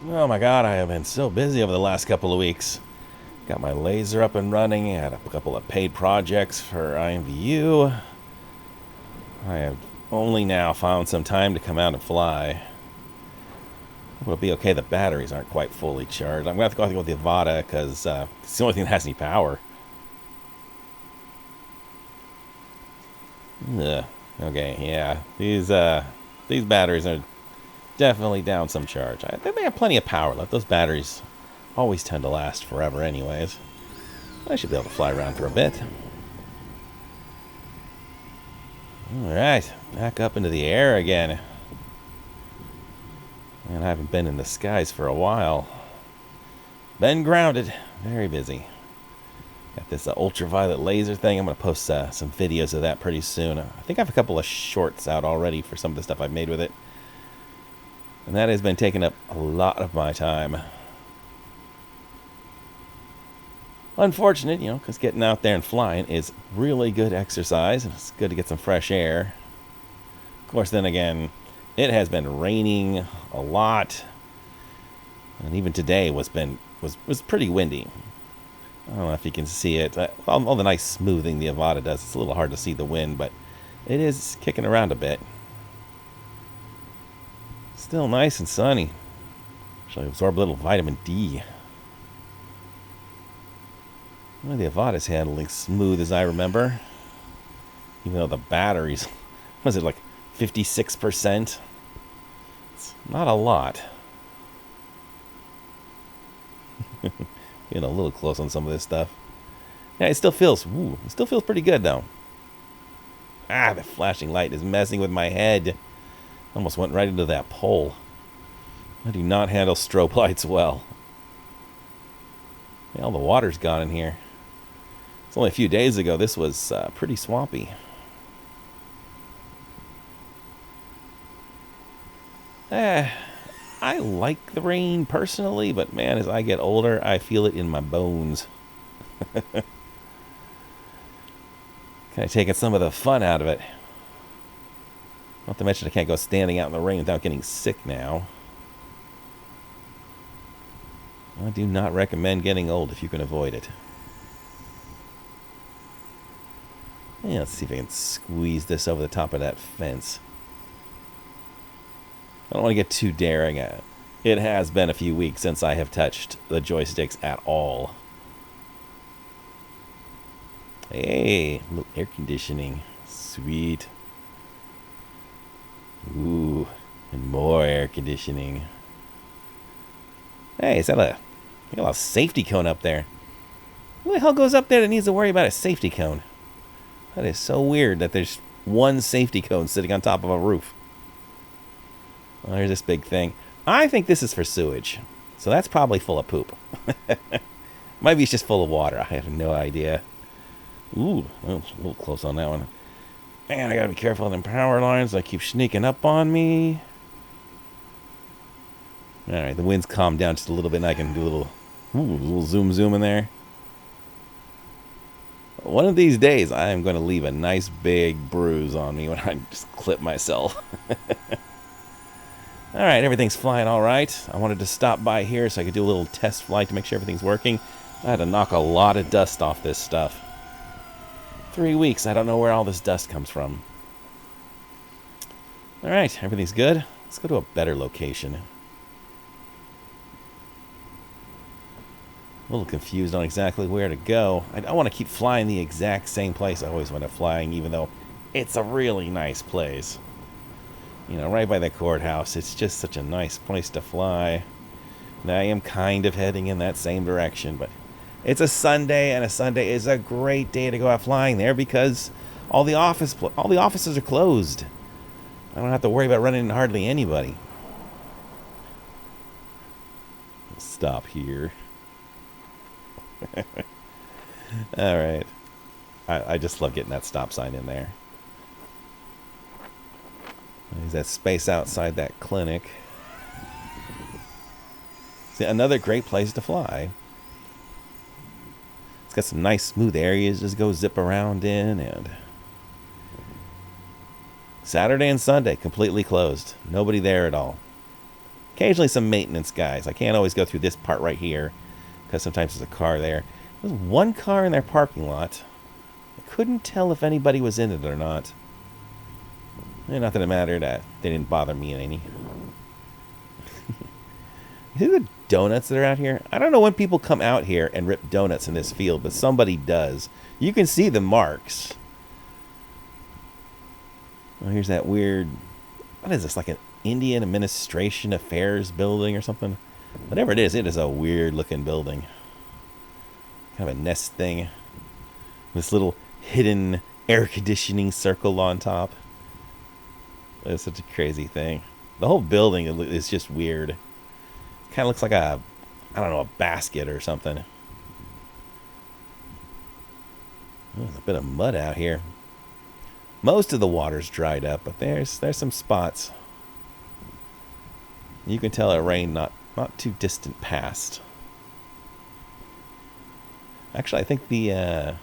Oh my god, I have been so busy over the last couple of weeks. Got my laser up and running, had a couple of paid projects for IMVU. I have only now found some time to come out and fly. It'll be okay, the batteries aren't quite fully charged. I'm going to have to go with the Avata because it's the only thing that has any power. Ugh. Okay, yeah. These batteries are definitely down some charge. I think they have plenty of power left. Those batteries always tend to last forever anyways. I should be able to fly around for a bit. Alright, back up into the air again. And I haven't been in the skies for a while. Been grounded. Very busy. Got this ultraviolet laser thing. I'm going to post some videos of that pretty soon. I think I have a couple of shorts out already for some of the stuff I've made with it. And that has been taking up a lot of my time. Unfortunate, because getting out there and flying is really good exercise. And it's good to get some fresh air. Of course, then again, it has been raining a lot. And even today was pretty windy. I don't know if you can see it. All the nice smoothing the Avata does. It's a little hard to see the wind, but it is kicking around a bit. Still nice and sunny. Should I absorb a little vitamin D? Well, the Avata's handling smooth as I remember. Even though the batteries, was it like 56%? It's not a lot. Getting a little close on some of this stuff. Yeah, it still feels pretty good though. Ah, the flashing light is messing with my head. Almost went right into that pole. I do not handle strobe lights well. Yeah, all the water's gone in here. It's only a few days ago. This was pretty swampy. I like the rain personally, but man, as I get older, I feel it in my bones. Kind of taking some of the fun out of it. Not to mention I can't go standing out in the rain without getting sick now. I do not recommend getting old if you can avoid it. Yeah, let's see if I can squeeze this over the top of that fence. I don't want to get too daring. It has been a few weeks since I have touched the joysticks at all. Hey, a little air conditioning. Sweet. Ooh, and more air conditioning. Hey, is that a safety cone up there? Who the hell goes up there that needs to worry about a safety cone? That is so weird that there's one safety cone sitting on top of a roof. Oh, there's this big thing. I think this is for sewage. So that's probably full of poop. Maybe it's just full of water. I have no idea. Ooh, a little close on that one. Man, I gotta be careful of them power lines. They keep sneaking up on me. Alright, the wind's calmed down just a little bit and I can do a little zoom in there. One of these days, I am going to leave a nice big bruise on me when I just clip myself. Alright, everything's flying alright. I wanted to stop by here so I could do a little test flight to make sure everything's working. I had to knock a lot of dust off this stuff. 3 weeks, I don't know where all this dust comes from. Alright, everything's good. Let's go to a better location. A little confused on exactly where to go. I don't want to keep flying the exact same place I always went to flying, even though it's a really nice place. Right by the courthouse. It's just such a nice place to fly. And I am kind of heading in that same direction, but it's a Sunday, and a Sunday is a great day to go out flying there because all the offices are closed. I don't have to worry about running into hardly anybody. Stop here. Alright. I just love getting that stop sign in there. There's that space outside that clinic. See, another great place to fly. It's got some nice smooth areas just go zip around in, and Saturday and Sunday completely closed. Nobody there at all. Occasionally some maintenance guys. I can't always go through this part right here because sometimes there's a car there. There's one car in their parking lot. I couldn't tell if anybody was in it or not. Not that it mattered. They didn't bother me any. See the donuts that are out here? I don't know when people come out here and rip donuts in this field, but somebody does. You can see the marks. Oh, here's that weird... What is this, like an Indian Administration Affairs building or something? Whatever it is a weird-looking building. Kind of a nest thing. This little hidden air conditioning circle on top. It's such a crazy thing. The whole building is just weird. Kind of looks like a, I don't know, a basket or something. There's a bit of mud out here. Most of the water's dried up, but there's some spots. You can tell it rained not too distant past. Actually, I think the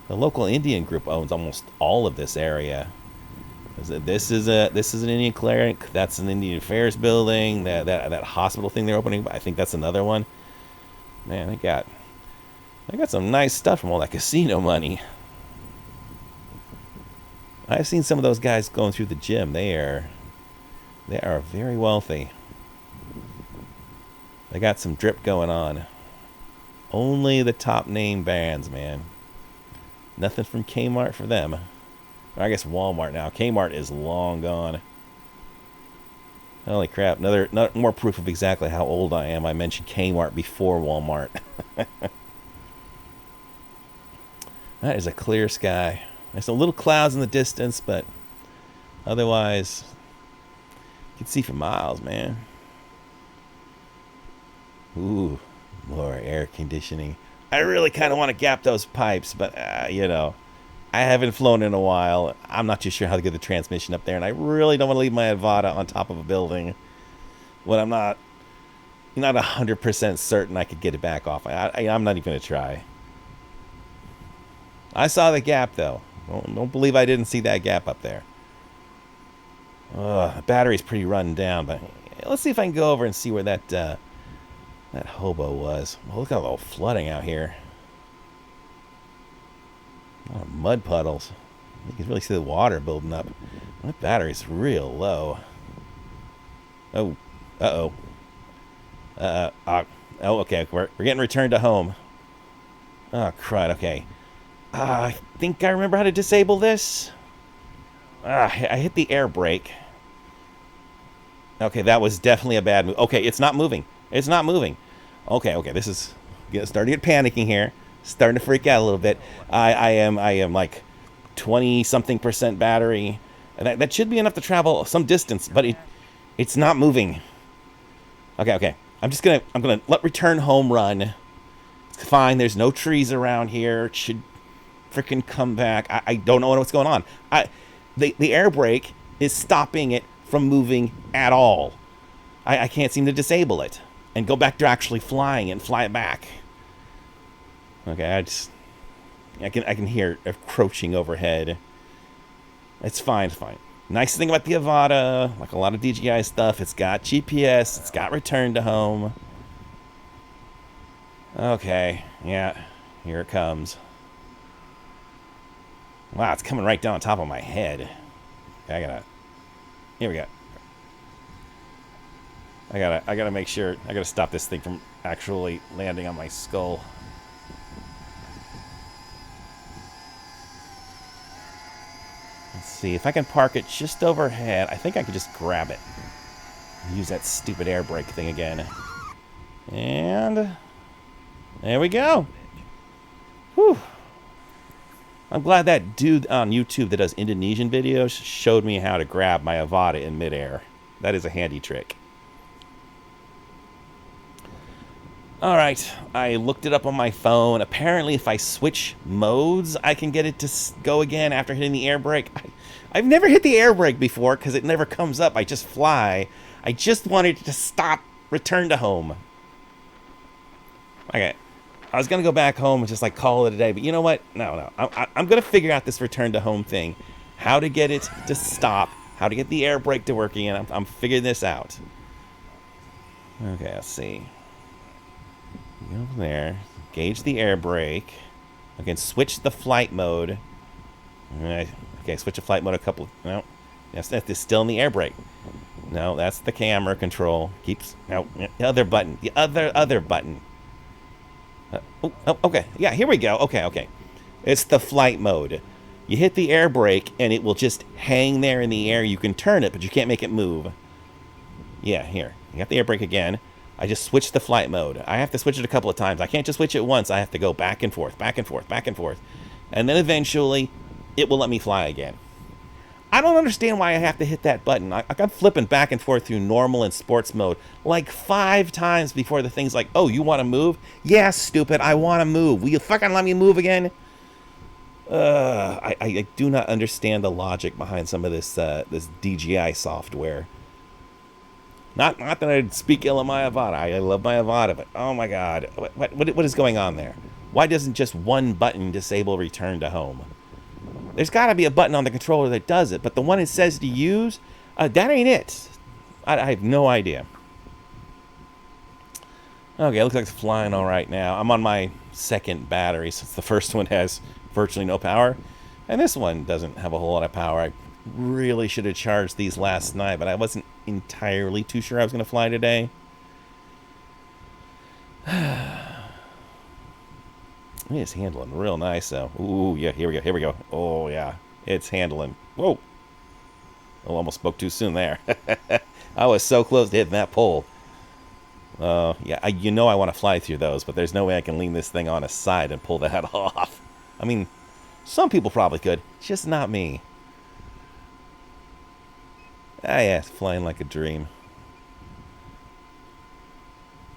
local Indian group owns almost all of this area. This is an Indian cleric. That's an Indian Affairs building. That hospital thing they're opening. I think that's another one. Man, they got some nice stuff from all that casino money. I've seen some of those guys going through the gym. They are very wealthy. They got some drip going on. Only the top name brands, man. Nothing from Kmart for them. I guess Walmart now. Kmart is long gone. Holy crap. Another more proof of exactly how old I am. I mentioned Kmart before Walmart. That is a clear sky. There's some little clouds in the distance, but otherwise, you can see for miles, man. Ooh, more air conditioning. I really kind of want to gap those pipes, but, I haven't flown in a while. I'm not too sure how to get the transmission up there, and I really don't want to leave my Avata on top of a building when I'm not 100% certain I could get it back off. I'm not even going to try. I saw the gap, though. Don't believe I didn't see that gap up there. The battery's pretty run down, but let's see if I can go over and see where that hobo was. Well, look at all the flooding out here. A lot of mud puddles. You can really see the water building up. That battery's real low. Oh, uh-oh. Oh, okay. We're getting returned to home. Oh, crud. Okay. I think I remember how to disable this. I hit the air brake. Okay, that was definitely a bad move. Okay, it's not moving. It's not moving. Okay. This is starting to get panicking here. Starting to freak out a little bit. I am like 20-something% battery. That should be enough to travel some distance, but it's not moving. Okay. I'm gonna let return home run. It's fine. There's no trees around here. It should freaking come back. I don't know what's going on. The air brake is stopping it from moving at all. I can't seem to disable it and go back to actually flying and fly it back. Okay, I can hear it approaching overhead. It's fine. Nice thing about the Avata, like a lot of DJI stuff, it's got GPS, it's got return to home. Okay, yeah, here it comes. Wow, it's coming right down on top of my head. Okay, here we go. I gotta make sure, I gotta stop this thing from actually landing on my skull. Let's see if I can park it just overhead. I think I could just grab it. Use that stupid air brake thing again. And there we go. Whew. I'm glad that dude on YouTube that does Indonesian videos showed me how to grab my Avata in midair. That is a handy trick. Alright, I looked it up on my phone. Apparently, if I switch modes, I can get it to go again after hitting the air brake. I've never hit the air brake before because it never comes up. I just fly. I just wanted to stop, return to home. Okay, I was going to go back home and just like call it a day, but you know what? No. I'm going to figure out this return to home thing. How to get it to stop. How to get the air brake to work again. I'm figuring this out. Okay, let's see. Go over there. Gauge the air brake. Okay, switch the flight mode. Alright. Okay, switch to flight mode a couple. No. Yes, that is still in the air brake. No, that's the camera control. Keeps. No, the other button. The other button. Okay. Yeah, here we go. Okay. It's the flight mode. You hit the air brake, and it will just hang there in the air. You can turn it, but you can't make it move. Yeah, here. You got the air brake again. I just switched the flight mode. I have to switch it a couple of times. I can't just switch it once. I have to go back and forth, back and forth, back and forth. And then eventually, it will let me fly again. I don't understand why I have to hit that button. I'm flipping back and forth through normal and sports mode like 5 times before the thing's like, oh, you want to move? Yeah, stupid, I want to move. Will you fucking let me move again? I do not understand the logic behind some of this this DJI software. Not that I speak ill of my Avata. I love my Avata, but oh my god, what is going on there? Why doesn't just one button disable return to home? There's got to be a button on the controller that does it, but the one it says to use, that ain't it. I have no idea. Okay, looks like it's flying all right now. I'm on my second battery since the first one has virtually no power, and this one doesn't have a whole lot of power. I really should have charged these last night, but I wasn't entirely too sure I was going to fly today. It's handling real nice, though. Ooh, yeah, here we go. Oh, yeah, it's handling. Whoa. Oh, almost spoke too soon there. I was so close to hitting that pole. Yeah, I want to fly through those, but there's no way I can lean this thing on its side and pull that off. I mean, some people probably could, just not me. Ah, yeah, it's flying like a dream.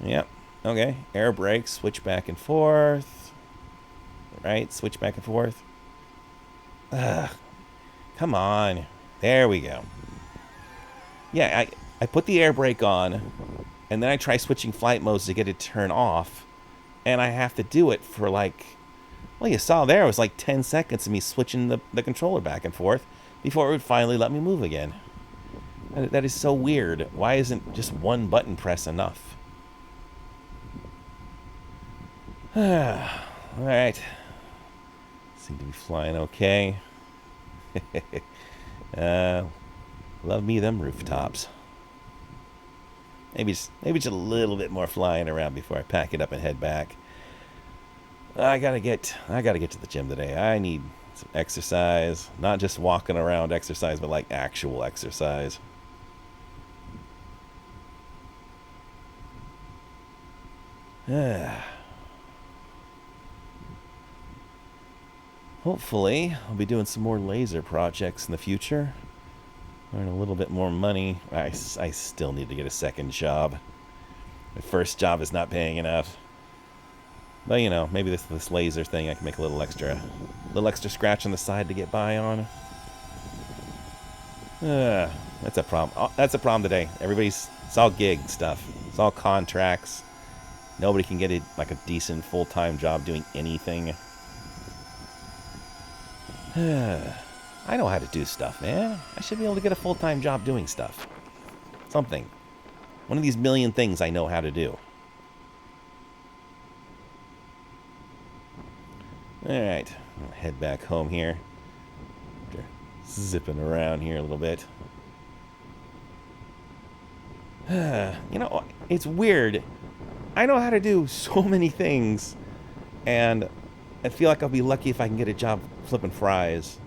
Yep, okay, air brake, switch back and forth. Right, switch back and forth. Ugh, come on. There we go. Yeah, I put the air brake on, and then I try switching flight modes to get it to turn off, and I have to do it for like, well, you saw there, it was like 10 seconds of me switching the controller back and forth before it would finally let me move again. That is so weird. Why isn't just one button press enough? Alright. Seem to be flying okay. Love me them rooftops. Maybe just a little bit more flying around before I pack it up and head back. I gotta get to the gym today. I need some exercise. Not just walking around exercise, but like actual exercise. Hopefully, I'll be doing some more laser projects in the future. Earn a little bit more money. I still need to get a second job. My first job is not paying enough. But you know, maybe this laser thing I can make a little extra scratch on the side to get by on. That's a problem. That's a problem today. It's all gig stuff. It's all contracts. Nobody can get like a decent full-time job doing anything. I know how to do stuff, man. I should be able to get a full-time job doing stuff. Something. One of these million things I know how to do. Alright, I'll head back home here. After zipping around here a little bit. You know, it's weird. I know how to do so many things, and I feel like I'll be lucky if I can get a job flipping fries.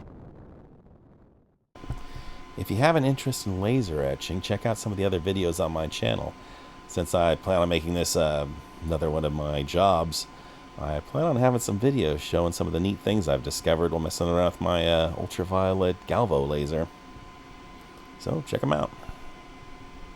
If you have an interest in laser etching, check out some of the other videos on my channel. Since I plan on making this another one of my jobs, I plan on having some videos showing some of the neat things I've discovered while messing around with my ultraviolet galvo laser. So check them out.